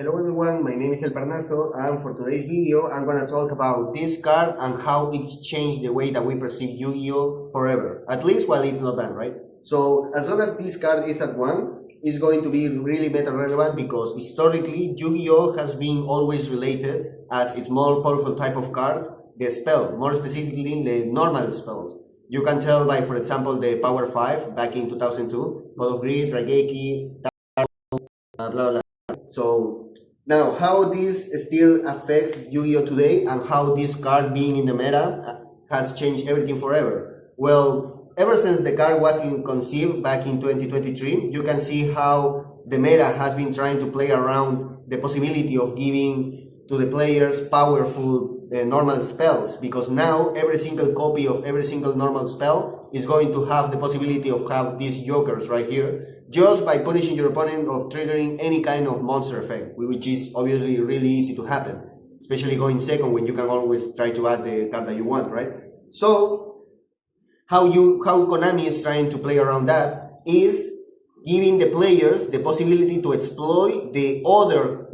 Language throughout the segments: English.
Hello everyone, my name is El Parnaso, and for today's video I'm going to talk about this card and how it's changed the way that we perceive Yu-Gi-Oh! Forever, at least while it's not banned, right? So as long as this card is at 1, it's going to be really meta relevant because historically Yu-Gi-Oh! Has been always related as its more powerful type of cards, the spell, more specifically the normal spells. You can tell by, for example, the Power 5 back in 2002, God of Greed, Raigeki, blah blah blah. So now, how this still affects Yu-Gi-Oh today, and how this card being in the meta has changed everything forever. Well, ever since the card was conceived back in 2023, you can see how the meta has been trying to play around the possibility of giving to the players powerful normal spells, because now every single copy of every single normal spell is going to have the possibility of have these jokers right here, just by punishing your opponent of triggering any kind of monster effect, which is obviously really easy to happen, especially going second when you can always try to add the card that you want, right? So how Konami is trying to play around that is giving the players the possibility to exploit the other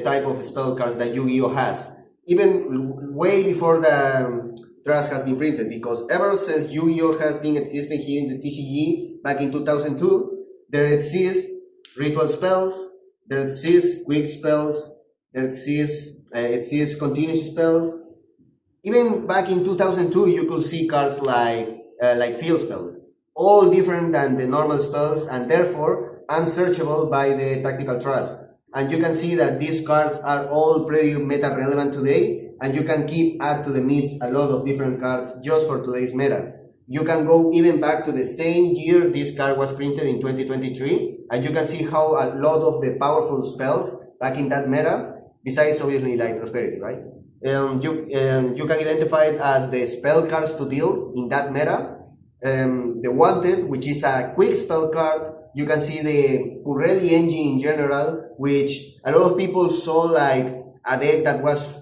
type of spell cards that Yu-Gi-Oh has, even way before the Trash has been printed, because ever since Yu-Gi-Oh has been existing here in the TCG back in 2002, there exists ritual spells, there exists quick spells, there exists continuous spells. Even back in 2002, you could see cards like field spells, all different than the normal spells and therefore unsearchable by the tactical trust. And you can see that these cards are all pretty meta relevant today, and you can keep add to the mix a lot of different cards just for today's meta. You can go even back to the same year this card was printed in 2023, and you can see how a lot of the powerful spells back in that meta, besides obviously like Prosperity, right? You can identify it as the spell cards to deal in that meta. The Wanted, which is a quick spell card. You can see the Purreli engine in general, which a lot of people saw like a deck that was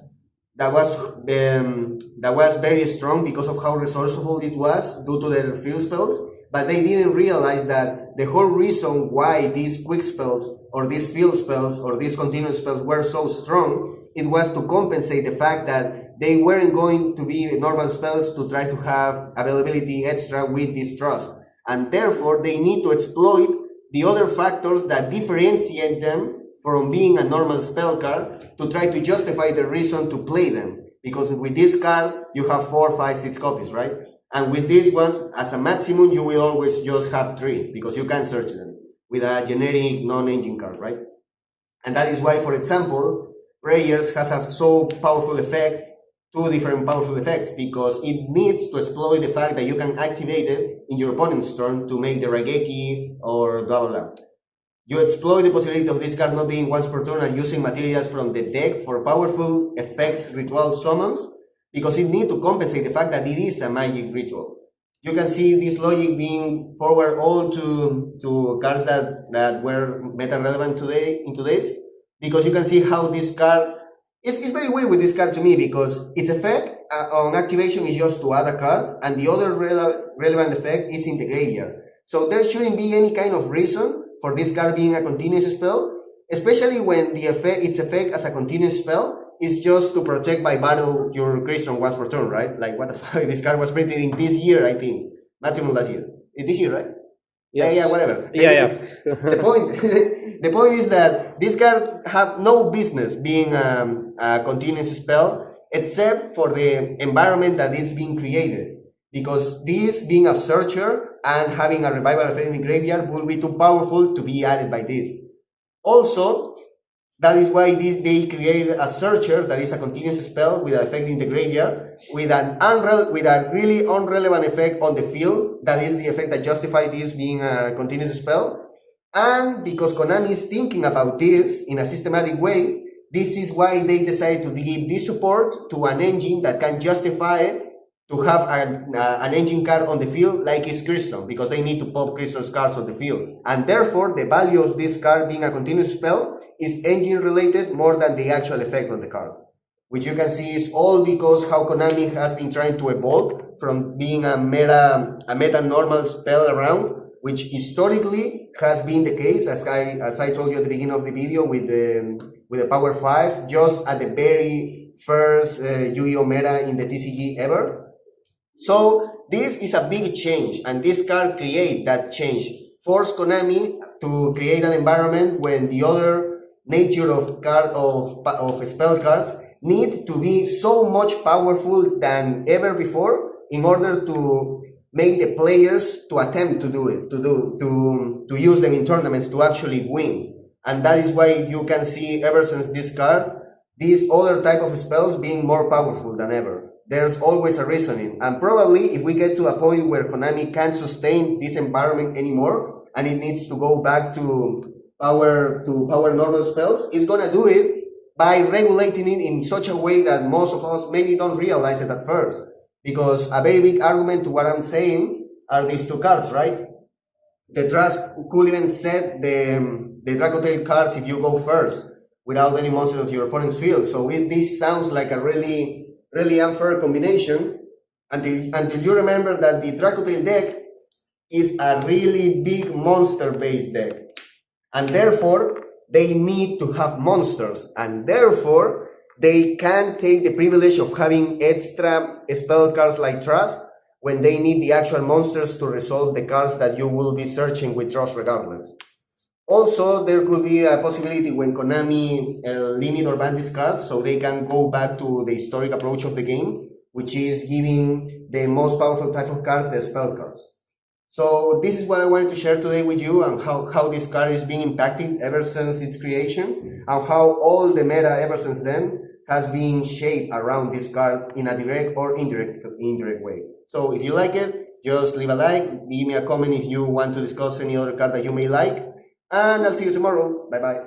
very strong because of how resourceful it was due to their field spells, but they didn't realize that the whole reason why these quick spells or these field spells or these continuous spells were so strong, it was to compensate the fact that they weren't going to be normal spells to try to have availability extra with Distrust, and therefore they need to exploit the other factors that differentiate them from being a normal spell card to try to justify the reason to play them. Because with this card, you have 4, 5, 6 copies, right? And with these ones, as a maximum, you will always just have 3, because you can search them with a generic non-engine card, right? And that is why, for example, Prayers has a so powerful effect, 2 different powerful effects, because it needs to exploit the fact that you can activate it in your opponent's turn to make the Raigeki or blah blah blah. You exploit the possibility of this card not being once per turn and using materials from the deck for powerful effects ritual summons, because it needs to compensate the fact that it is a magic ritual. You can see this logic being forward all to cards that were meta relevant today in today's, because you can see how this card it's very weird with this card to me, because its effect on activation is just to add a card, and the other relevant effect is in the graveyard. So there shouldn't be any kind of reason for this card being a continuous spell, especially when its effect as a continuous spell is just to protect by battle your Greystone once per turn, right? Like, what the fuck? This card was printed in this year, I think. Maximum last year. This year, right? Yes. Yeah, whatever. Yeah. The point, the point is that this card have no business being a continuous spell, except for the environment that it's being created. Because this being a searcher and having a revival effect in the graveyard will be too powerful to be added by this. Also, that is why they created a searcher that is a continuous spell with an effect in the graveyard, with a really unrelevant effect on the field. That is the effect that justifies this being a continuous spell. And because Konami is thinking about this in a systematic way, this is why they decided to give this support to an engine that can justify to have an engine card on the field like is Crystal, because they need to pop Crystal's cards on the field. And therefore, the value of this card being a continuous spell is engine related more than the actual effect on the card. Which you can see is all because how Konami has been trying to evolve from being a meta normal spell around, which historically has been the case, as I told you at the beginning of the video with the with the power 5 just at the very first Yu-Gi-Oh meta in the TCG ever. So this is a big change, and this card create that change, force Konami to create an environment when the other nature of spell cards need to be so much powerful than ever before in order to make the players to attempt to do it, to use them in tournaments to actually win. And that is why you can see ever since this card, these other type of spells being more powerful than ever. There's always a reasoning, and probably if we get to a point where Konami can't sustain this environment anymore and it needs to go back to power normal spells, it's gonna do it by regulating it in such a way that most of us maybe don't realize it at first. Because a very big argument to what I'm saying are these two cards, right? The Trash could even set the Dracotail cards if you go first without any monster of your opponent's field. So this sounds like a really unfair combination until you remember that the Dracotail deck is a really big monster-based deck. And therefore, they need to have monsters. And therefore, they can take the privilege of having extra spell cards like Trust when they need the actual monsters to resolve the cards that you will be searching with Trust regardless. Also, there could be a possibility when Konami limit or ban these cards so they can go back to the historic approach of the game, which is giving the most powerful type of card the spell cards. So this is what I wanted to share today with you, and how this card is being impacted ever since its creation, and how all the meta ever since then has been shaped around this card in a direct or indirect way. So if you like it, just leave a like, give me a comment if you want to discuss any other card that you may like, and I'll see you tomorrow. Bye bye.